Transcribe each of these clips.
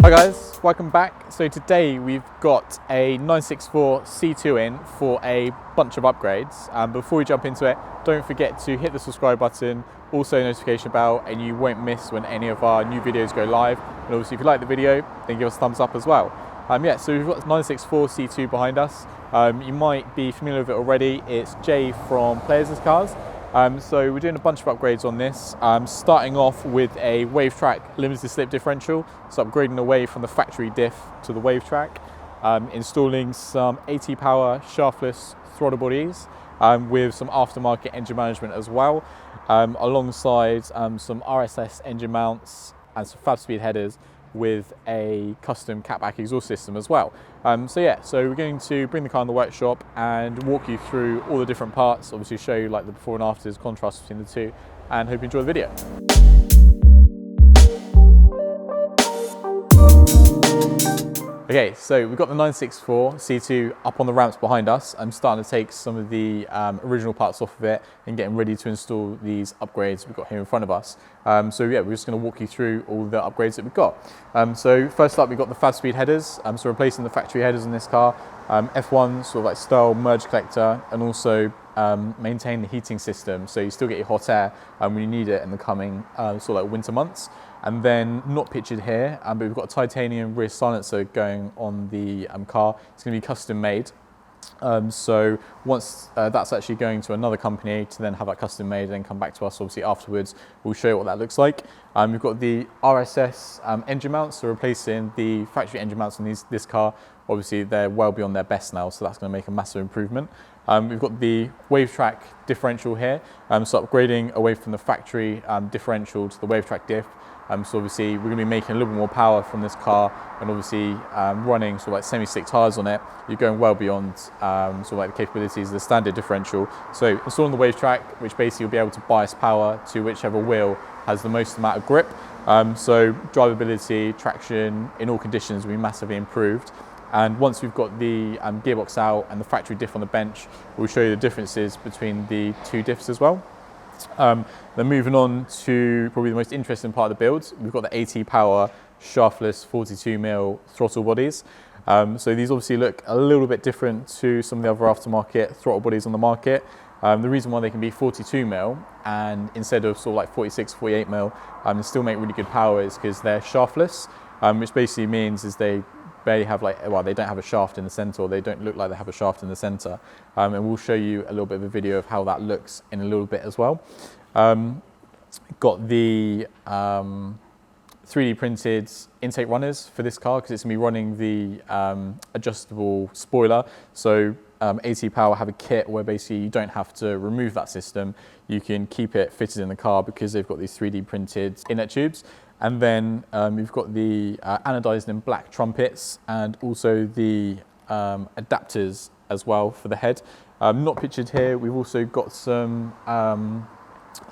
Hi guys, welcome back. So today we've got a 964 C2 in for a bunch of upgrades. Before we jump into it, don't forget to hit the subscribe button, also notification bell, and you won't miss when any of our new videos go live. And obviously if you like the video, then give us a thumbs up as well. So we've got 964 C2 behind us. You might be familiar with it already. It's Jay from Players' Cars. So we're doing a bunch of upgrades on this, starting off with a Wavetrac limited slip differential, so upgrading away from the factory diff to the Wavetrac, installing some AT power shaftless throttle bodies with some aftermarket engine management as well, alongside some RSS engine mounts and some Fabspeed headers with a custom catback exhaust system as well. So we're going to bring the car in the workshop and walk you through all the different parts, obviously show you like the before and afters, contrast between the two, and hope you enjoy the video. Okay, so we've got the 964 C2 up on the ramps behind us. I'm starting to take some of the original parts off of it and getting ready to install these upgrades we've got here in front of us. We're just going to walk you through all the upgrades that we've got. So first up, we've got the Fabspeed headers. So replacing the factory headers in this car, F1 sort of like style merge collector, and also maintain the heating system, so you still get your hot air when you need it in the coming sort of like winter months. And then not pictured here, but we've got a titanium rear silencer going on the car. It's going to be custom made. So once that's actually going to another company to then have that custom made and then come back to us obviously afterwards, we'll show you what that looks like. We've got the RSS engine mounts, so replacing the factory engine mounts on this car. Obviously they're well beyond their best now, so that's going to make a massive improvement. We've got the Wavetrac differential here, so upgrading away from the factory differential to the Wavetrac diff. So obviously we're going to be making a little bit more power from this car, and obviously running sort of like semi-slick tyres on it, you're going well beyond sort of like the capabilities of the standard differential. So installing the Wavetrac, which basically will be able to bias power to whichever wheel has the most amount of grip. So drivability, traction in all conditions will be massively improved. And once we've got the gearbox out and the factory diff on the bench, we'll show you the differences between the two diffs as well. Then moving on to probably the most interesting part of the build, we've got the AT power shaftless 42mm throttle bodies. So these obviously look a little bit different to some of the other aftermarket throttle bodies on the market. The reason why they can be 42mm and instead of sort of like 46, 48mm and still make really good power is because they're shaftless, which basically means is they have they don't have a shaft in the center, or they don't look like they have a shaft in the center. And we'll show you a little bit of a video of how that looks in a little bit as well. Got the 3D printed intake runners for this car because it's going to be running the adjustable spoiler. So AT Power have a kit where basically you don't have to remove that system. You can keep it fitted in the car because they've got these 3D printed inlet tubes. And then we've got the anodized in black trumpets and also the adapters as well for the head. Not pictured here, we've also got some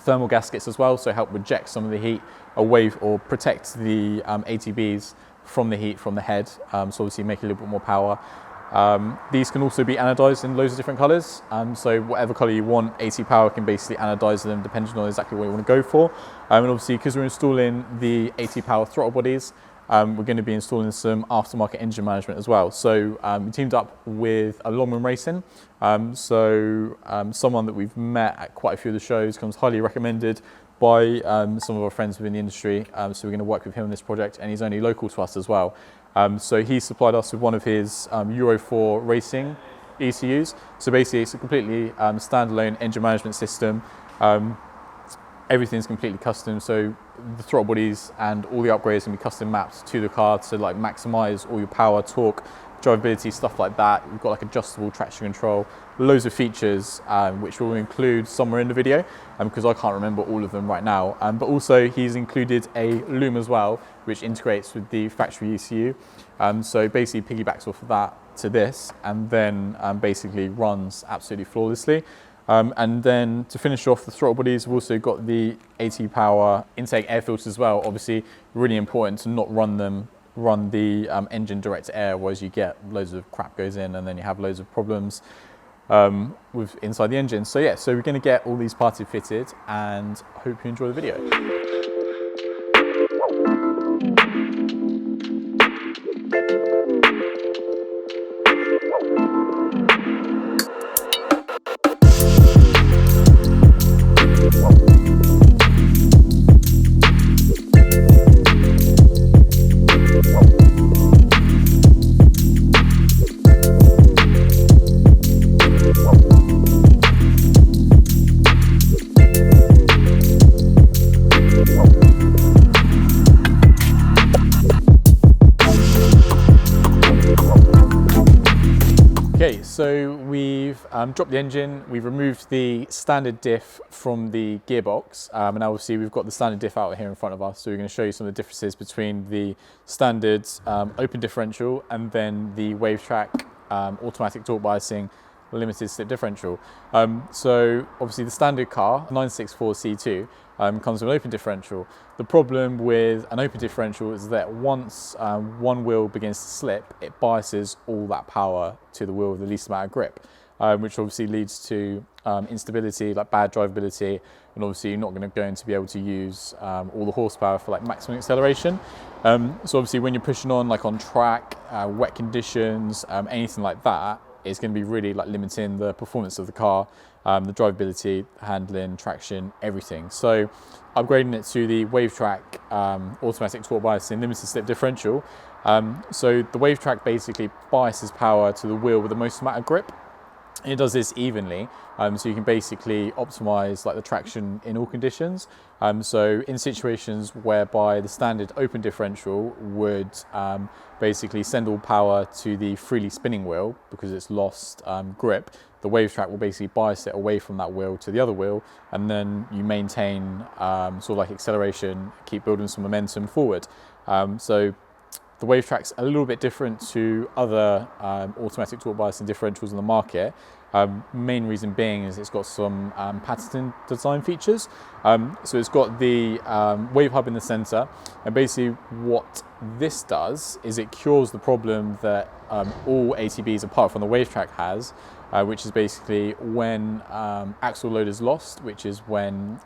thermal gaskets as well, so help reject some of the heat away or protect the ATBs from the heat from the head, so obviously make a little bit more power. These can also be anodized in loads of different colors, so whatever color you want, AT Power can basically anodize them depending on exactly what you want to go for. And obviously because we're installing the AT Power throttle bodies, we're going to be installing some aftermarket engine management as well. So we teamed up with a Longman Racing, someone that we've met at quite a few of the shows, comes highly recommended by some of our friends within the industry, so we're going to work with him on this project, and he's only local to us as well. So he supplied us with one of his Euro 4 racing ECUs. So basically it's a completely standalone engine management system. Everything's completely custom, so the throttle bodies and all the upgrades can be custom mapped to the car to like maximize all your power, torque, drivability, stuff like that. We've got like adjustable traction control, loads of features which we'll include somewhere in the video because I can't remember all of them right now. But also he's included a loom as well, which integrates with the factory ECU. So basically piggybacks off of that to this and then basically runs absolutely flawlessly. And then to finish off the throttle bodies, we've also got the AT Power intake air filters as well. Obviously really important to not run the engine direct to air, otherwise you get loads of crap goes in and then you have loads of problems with inside the engine. So yeah, so we're going to get all these parts fitted and hope you enjoy the video. so we've dropped the engine, we've removed the standard diff from the gearbox, and obviously we've got the standard diff out here in front of us, so we're going to show you some of the differences between the standard open differential and then the Wavetrac automatic torque biasing limited slip differential. So obviously the standard car, 964 C2, comes with an open differential. The problem with an open differential is that once one wheel begins to slip, it biases all that power to the wheel with the least amount of grip, which obviously leads to instability, like bad drivability, and obviously you're not going to be able to use all the horsepower for like maximum acceleration. So obviously when you're pushing on like on track, wet conditions, anything like that, it's going to be really like limiting the performance of the car, the drivability, handling, traction, everything. So upgrading it to the Wavetrac automatic torque biasing limited slip differential. So the Wavetrac basically biases power to the wheel with the most amount of grip. And it does this evenly, so you can basically optimize like the traction in all conditions. So in situations whereby the standard open differential would basically send all power to the freely spinning wheel because it's lost grip, the Wavetrac will basically bias it away from that wheel to the other wheel, and then you maintain sort of like acceleration, keep building some momentum forward. So the Wavetrac's a little bit different to other automatic torque biasing differentials in the market. Main reason being is it's got some patented design features. So it's got the wave hub in the center, and basically what this does is it cures the problem that all ATBs apart from the Wavetrac has, which is basically when axle load is lost, which is when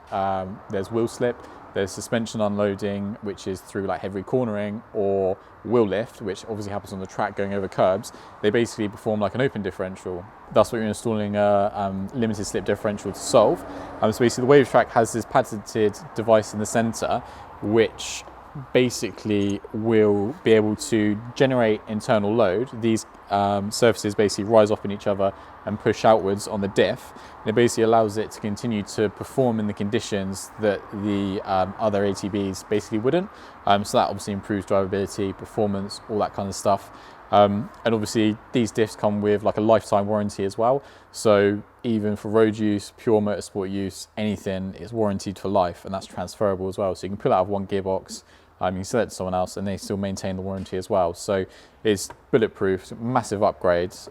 there's wheel slip, there's suspension unloading, which is through like heavy cornering, or wheel lift, which obviously happens on the track going over curbs. They basically perform like an open differential. That's what you're installing a limited slip differential to solve. So basically the Wavetrac has this patented device in the center, which basically will be able to generate internal load. These surfaces basically rise up in each other and push outwards on the diff, and it basically allows it to continue to perform in the conditions that the other ATBs basically wouldn't. So that obviously improves drivability, performance, all that kind of stuff. And obviously these diffs come with like a lifetime warranty as well. So even for road use, pure motorsport use, anything is warranted for life, and that's transferable as well. So you can pull out of one gearbox, you can sell it to someone else and they still maintain the warranty as well. So it's bulletproof, massive upgrades.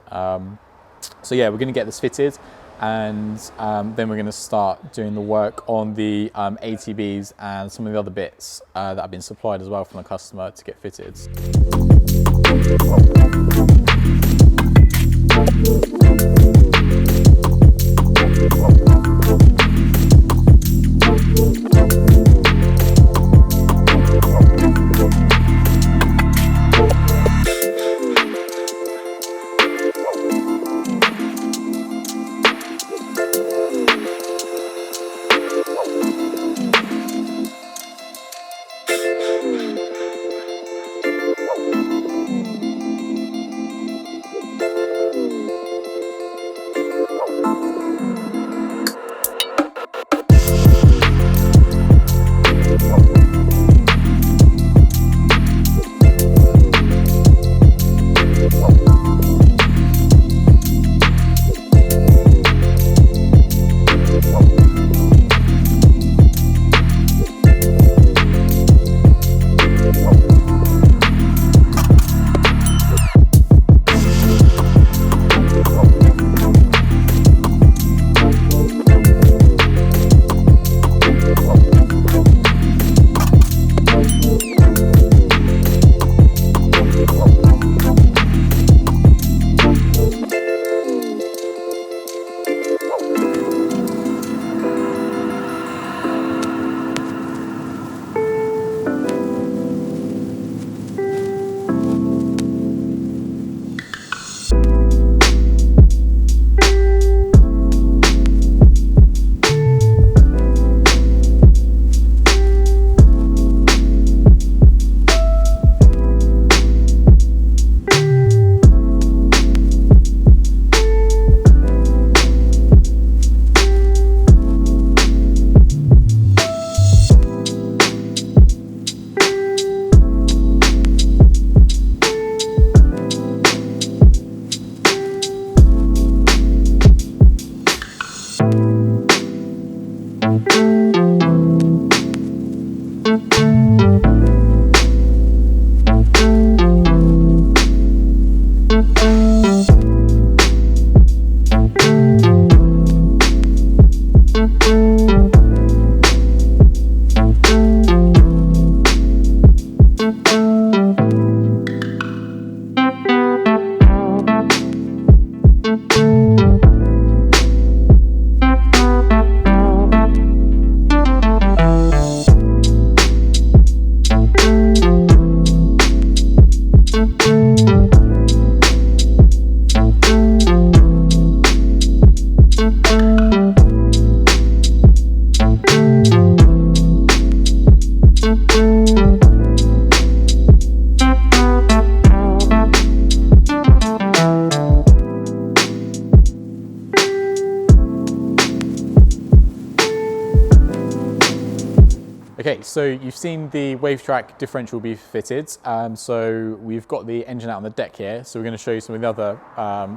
So yeah, we're going to get this fitted, and then we're going to start doing the work on the ATBs and some of the other bits that have been supplied as well from the customer to get fitted. Okay, so you've seen the Wavetrac differential be fitted. So we've got the engine out on the deck here. So we're going to show you some of the other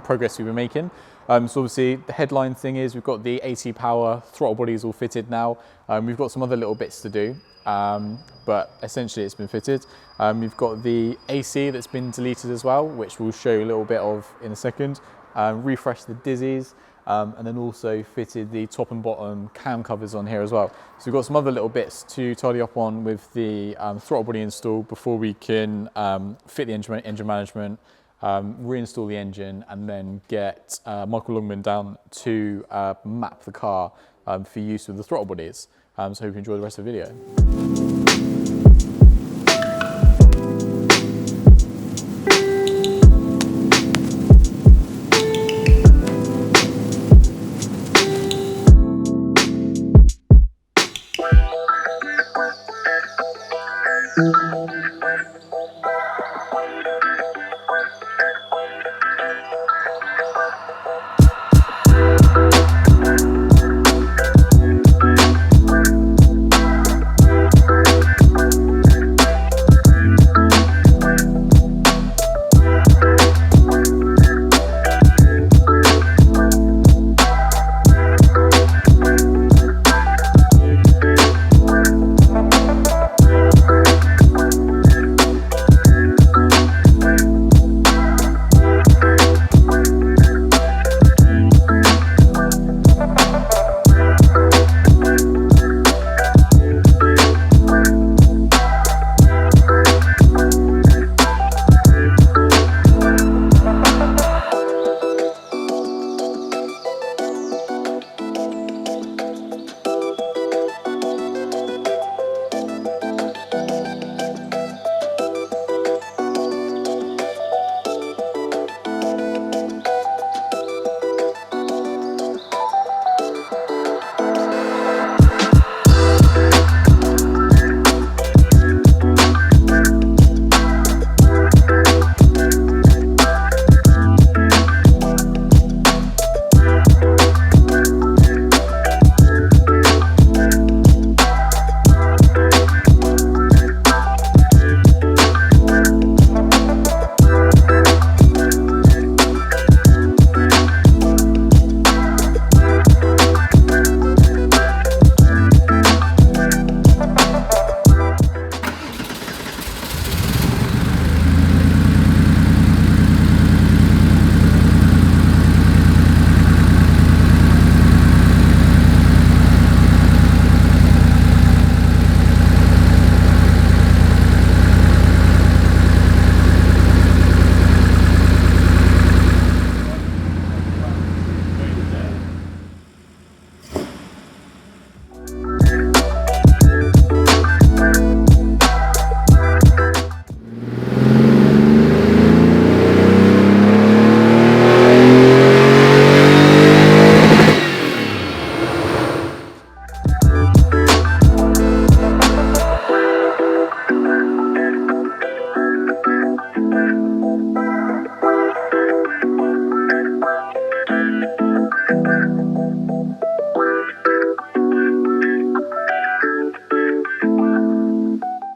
progress we've been making. So obviously the headline thing is we've got the 80 power throttle bodies all fitted now. We've got some other little bits to do, but essentially it's been fitted. We've got the AC that's been deleted as well, which we'll show you a little bit of in a second. Refresh the dizzies. And then also fitted the top and bottom cam covers on here as well. So we've got some other little bits to tidy up on with the throttle body install before we can fit the engine management, reinstall the engine, and then get Michael Longman down to map the car for use with the throttle bodies. So hope you enjoy the rest of the video.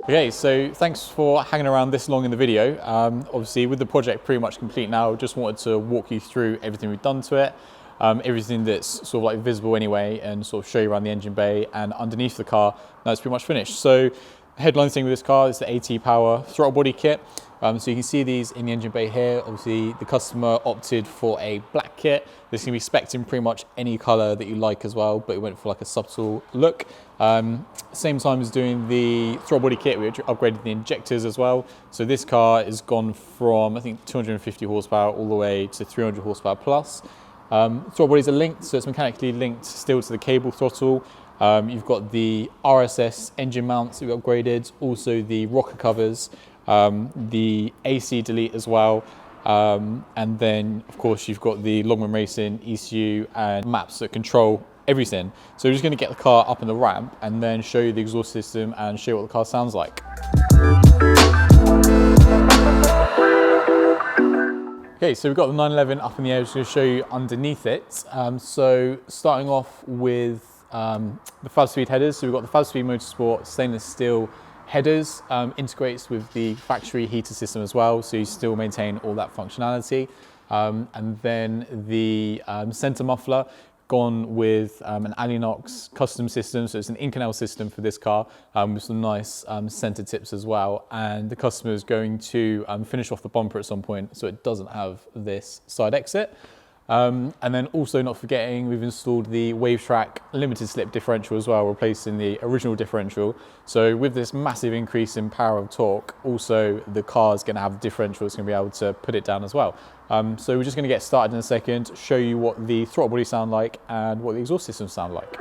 Okay, so thanks for hanging around this long in the video. Obviously with the project pretty much complete now, just wanted to walk you through everything we've done to it, everything that's sort of like visible anyway, and sort of show you around the engine bay and underneath the car. Now it's pretty much finished. So Headline thing with this car is the AT Power Throttle Body Kit. So you can see these in the engine bay here. Obviously the customer opted for a black kit. This can be spec'd in pretty much any color that you like as well, but it went for like a subtle look. Same time as doing the throttle body kit, we upgraded the injectors as well. So this car has gone from, I think, 250 horsepower all the way to 300 horsepower plus. Throttle bodies are linked, so it's mechanically linked still to the cable throttle. You've got the RSS engine mounts that we upgraded, also the rocker covers, the AC delete as well, and then of course you've got the Longman Racing ECU and maps that control everything. So we're just going to get the car up in the ramp and then show you the exhaust system and show you what the car sounds like. Okay, so we've got the 911 up in the air. I'm just going to show you underneath it. So starting off with the Fabspeed headers. So we've got the Fabspeed Motorsport stainless steel headers, integrates with the factory heater system as well, so you still maintain all that functionality. And then the center muffler, gone with an Alunox custom system, so it's an Inconel system for this car, with some nice center tips as well. And the customer is going to finish off the bumper at some point, so it doesn't have this side exit. And then also not forgetting, we've installed the Wavetrac limited slip differential as well, replacing the original differential. So with this massive increase in power of torque, also the car is going to have the differential, it's going to be able to put it down as well. So we're just going to get started in a second, show you what the throttle body sound like and what the exhaust systems sound like.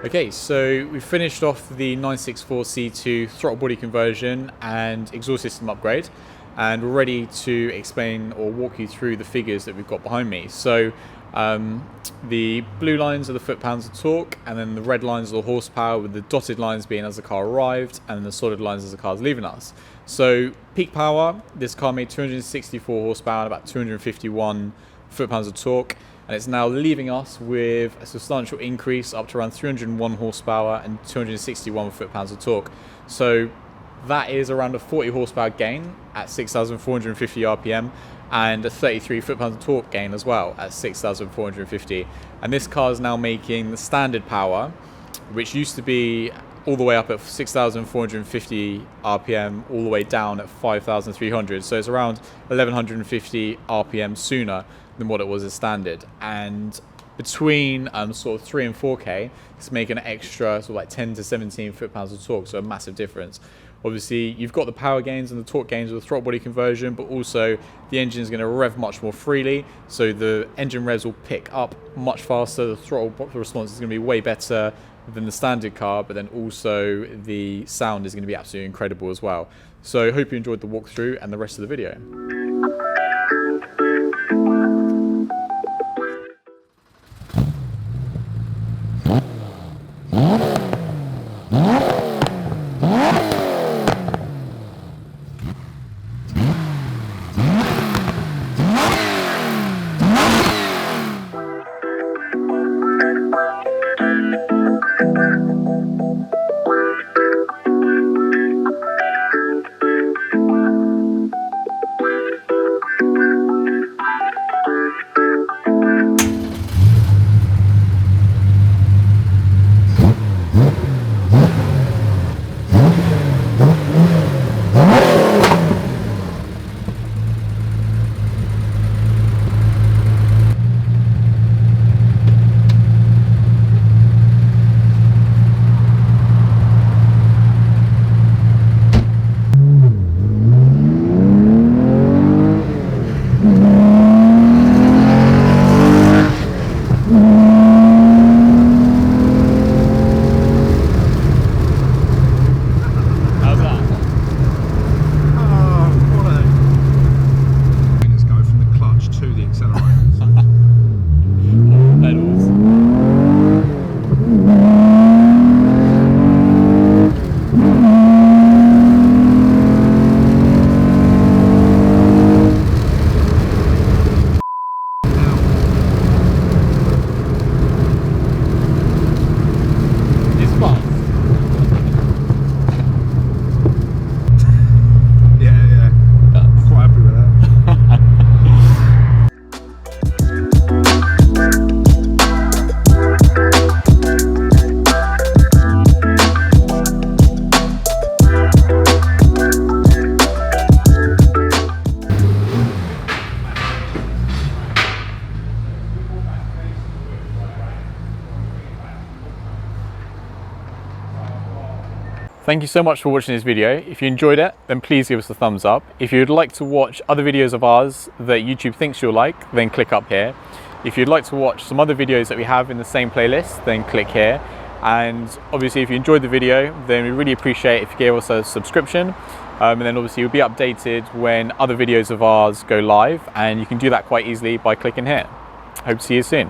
Okay, so we finished off the 964 C2 throttle body conversion and exhaust system upgrade, and we're ready to explain or walk you through the figures that we've got behind me. So the blue lines are the foot-pounds of torque, and then the red lines are the horsepower, with the dotted lines being as the car arrived, and the solid lines as the car's leaving us. So peak power, this car made 264 horsepower and about 251 foot-pounds of torque. And it's now leaving us with a substantial increase up to around 301 horsepower and 261 foot-pounds of torque. So that is around a 40 horsepower gain at 6,450 RPM and a 33 foot-pounds of torque gain as well at 6,450. And this car is now making the standard power, which used to be all the way up at 6,450 RPM, all the way down at 5,300. So it's around 1,150 RPM sooner than what it was as standard. And between sort of 3 and 4K, it's making an extra sort of like 10 to 17 foot-pounds of torque, so a massive difference. Obviously, you've got the power gains and the torque gains with the throttle body conversion, but also the engine is going to rev much more freely, so the engine revs will pick up much faster, the throttle response is going to be way better than the standard car, but then also the sound is going to be absolutely incredible as well. So I hope you enjoyed the walkthrough and the rest of the video. Thank you so much for watching this video. If you enjoyed it, then please give us a thumbs up. If you'd like to watch other videos of ours that YouTube thinks you'll like, then click up here. If you'd like to watch some other videos that we have in the same playlist, then click here. And obviously if you enjoyed the video, then we really appreciate if you gave us a subscription. And then obviously you'll be updated when other videos of ours go live, and you can do that quite easily by clicking here. Hope to see you soon.